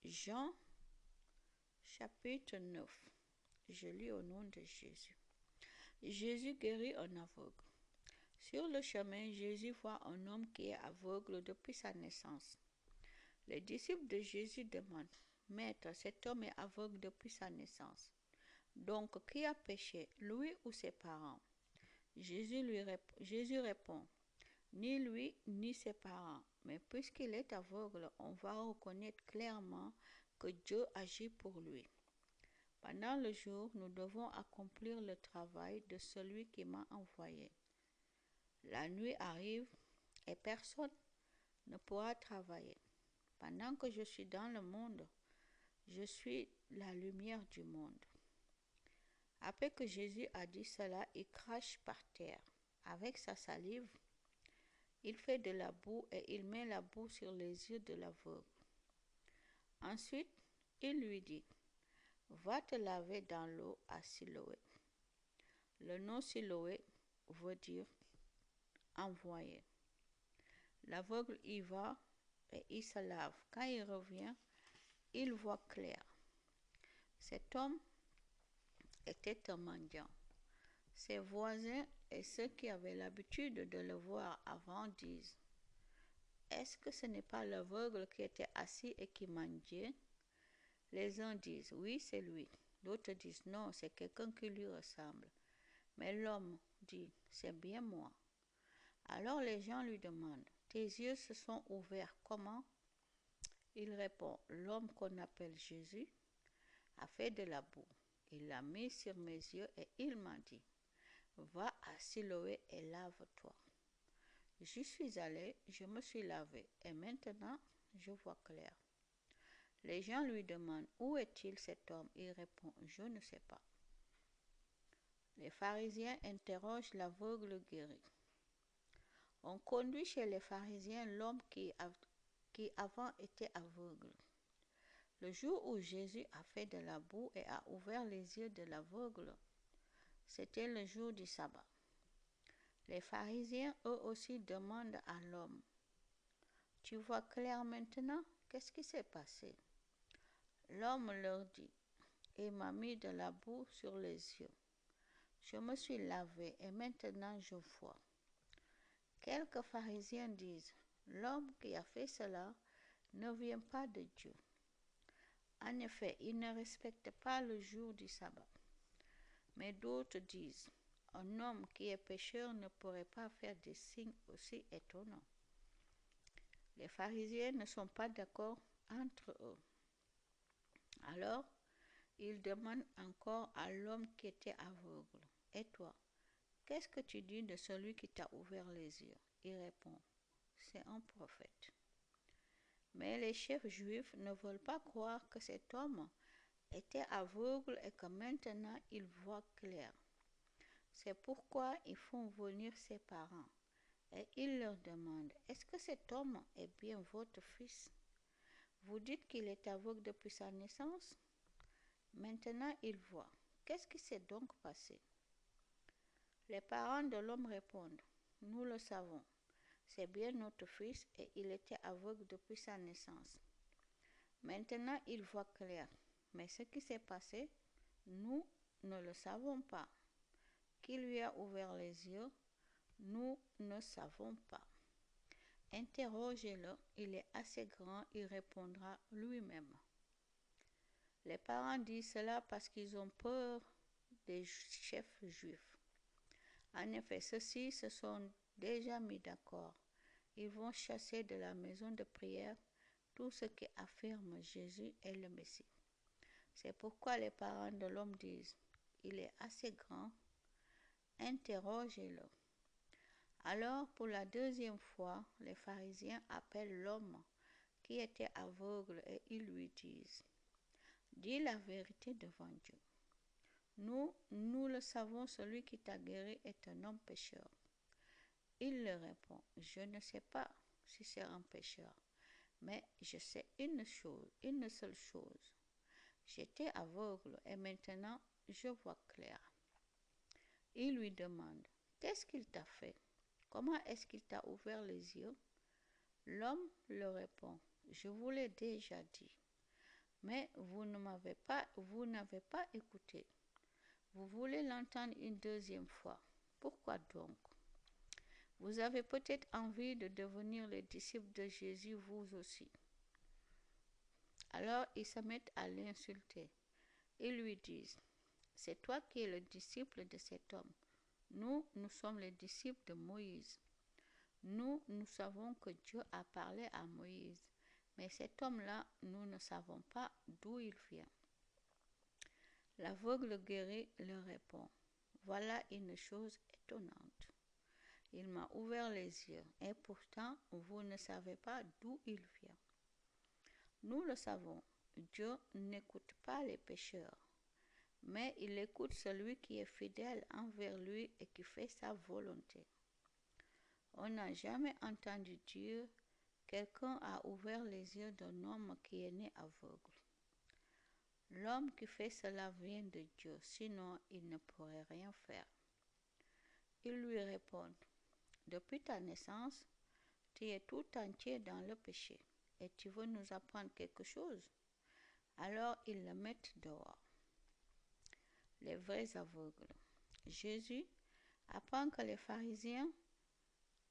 Jean chapitre 9. Je lis au nom de Jésus. Jésus guérit un aveugle. Sur le chemin, Jésus voit un homme qui est aveugle depuis sa naissance. Les disciples de Jésus demandent, Maître, cet homme est aveugle depuis sa naissance. Donc, qui a péché, lui ou ses parents? Jésus répond, ni lui ni ses parents, mais puisqu'il est aveugle, on va reconnaître clairement que Dieu agit pour lui. Pendant le jour, nous devons accomplir le travail de celui qui m'a envoyé. La nuit arrive et personne ne pourra travailler. Pendant que je suis dans le monde, je suis la lumière du monde. Après que Jésus a dit cela, il crache par terre. Avec sa salive, il fait de la boue et il met la boue sur les yeux de l'aveugle. Ensuite, il lui dit, va te laver dans l'eau à Siloé. Le nom Siloé veut dire envoyé. L'aveugle y va et il se lave. Quand il revient, il voit clair. Cet homme était un mendiant. Ses voisins et ceux qui avaient l'habitude de le voir avant disent, est-ce que ce n'est pas l'aveugle qui était assis et qui mendiait? Les uns disent, oui, c'est lui. D'autres disent, non, c'est quelqu'un qui lui ressemble. Mais l'homme dit, c'est bien moi. Alors les gens lui demandent, tes yeux se sont ouverts comment? Il répond, l'homme qu'on appelle Jésus a fait de la boue. Il l'a mis sur mes yeux et il m'a dit, va à Siloé et lave-toi. J'y suis allé, je me suis lavé et maintenant je vois clair. Les gens lui demandent, où est-il cet homme? Il répond, je ne sais pas. Les pharisiens interrogent l'aveugle guéri. On conduit chez les pharisiens l'homme qui avant était aveugle. Le jour où Jésus a fait de la boue et a ouvert les yeux de l'aveugle, c'était le jour du sabbat. Les pharisiens, eux aussi, demandent à l'homme, tu vois clair maintenant? Qu'est-ce qui s'est passé? L'homme leur dit, il m'a mis de la boue sur les yeux. Je me suis lavé et maintenant je vois. Quelques pharisiens disent, l'homme qui a fait cela ne vient pas de Dieu. En effet, il ne respecte pas le jour du sabbat. Mais d'autres disent, un homme qui est pécheur ne pourrait pas faire des signes aussi étonnants. Les pharisiens ne sont pas d'accord entre eux. Alors, ils demandent encore à l'homme qui était aveugle, et toi, qu'est-ce que tu dis de celui qui t'a ouvert les yeux? Il répond, c'est un prophète. Mais les chefs juifs ne veulent pas croire que cet homme était aveugle et que maintenant il voit clair. C'est pourquoi ils font venir ses parents et ils leur demandent, est-ce que cet homme est bien votre fils? Vous dites qu'il est aveugle depuis sa naissance? Maintenant il voit. Qu'est-ce qui s'est donc passé? Les parents de l'homme répondent, nous le savons. C'est bien notre fils et il était aveugle depuis sa naissance. Maintenant il voit clair. Mais ce qui s'est passé, nous ne le savons pas. Qui lui a ouvert les yeux, nous ne savons pas. Interrogez-le, il est assez grand, il répondra lui-même. Les parents disent cela parce qu'ils ont peur des chefs juifs. En effet, ceux-ci se sont déjà mis d'accord. Ils vont chasser de la maison de prière tout ce qui affirme Jésus est le Messie. C'est pourquoi les parents de l'homme disent, il est assez grand, interrogez-le. Alors, pour la deuxième fois, les pharisiens appellent l'homme qui était aveugle et ils lui disent, dis la vérité devant Dieu. Nous le savons, celui qui t'a guéri est un homme pécheur. Il leur répond, je ne sais pas si c'est un pécheur, mais je sais une seule chose. J'étais aveugle et maintenant je vois clair. Il lui demande, qu'est-ce qu'il t'a fait? Comment est-ce qu'il t'a ouvert les yeux? L'homme leur répond, je vous l'ai déjà dit. Mais vous n'avez pas écouté. Vous voulez l'entendre une deuxième fois. Pourquoi donc? Vous avez peut-être envie de devenir les disciples de Jésus vous aussi. Alors ils se mettent à l'insulter. Ils lui disent, c'est toi qui es le disciple de cet homme. Nous sommes les disciples de Moïse. Nous savons que Dieu a parlé à Moïse. Mais cet homme-là, nous ne savons pas d'où il vient. L'aveugle guéri leur répond, voilà une chose étonnante. Il m'a ouvert les yeux et pourtant vous ne savez pas d'où il vient. Nous le savons, Dieu n'écoute pas les pécheurs, mais il écoute celui qui est fidèle envers lui et qui fait sa volonté. On n'a jamais entendu dire quelqu'un a ouvert les yeux d'un homme qui est né aveugle. L'homme qui fait cela vient de Dieu, sinon il ne pourrait rien faire. Ils lui répondent, depuis ta naissance, tu es tout entier dans le péché et tu veux nous apprendre quelque chose? Alors ils le mettent dehors. Les vrais aveugles. Jésus apprend que les pharisiens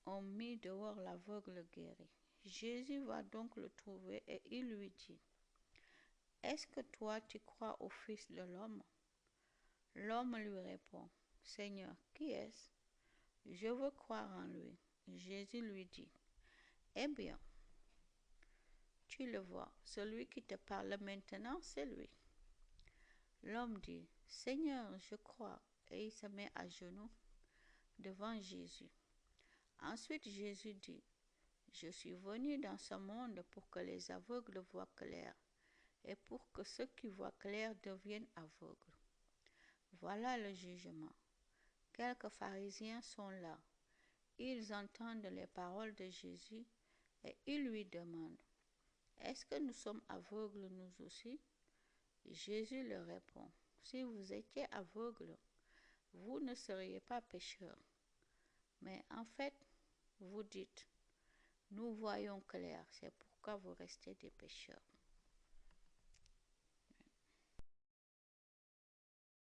ont mis dehors l'aveugle guéri. Jésus va donc le trouver et il lui dit, est-ce que toi tu crois au Fils de l'homme? L'homme lui répond, Seigneur, qui est-ce? Je veux croire en lui. Jésus lui dit, eh bien, tu le vois, celui qui te parle maintenant, c'est lui. L'homme dit, Seigneur, je crois, et il se met à genoux devant Jésus. Ensuite Jésus dit, je suis venu dans ce monde pour que les aveugles voient clair et pour que ceux qui voient clair deviennent aveugles. Voilà le jugement. Quelques pharisiens sont là. Ils entendent les paroles de Jésus et ils lui demandent, est-ce que nous sommes aveugles nous aussi? Jésus leur répond, si vous étiez aveugles, vous ne seriez pas pécheurs. Mais en fait, vous dites, nous voyons clair, c'est pourquoi vous restez des pécheurs.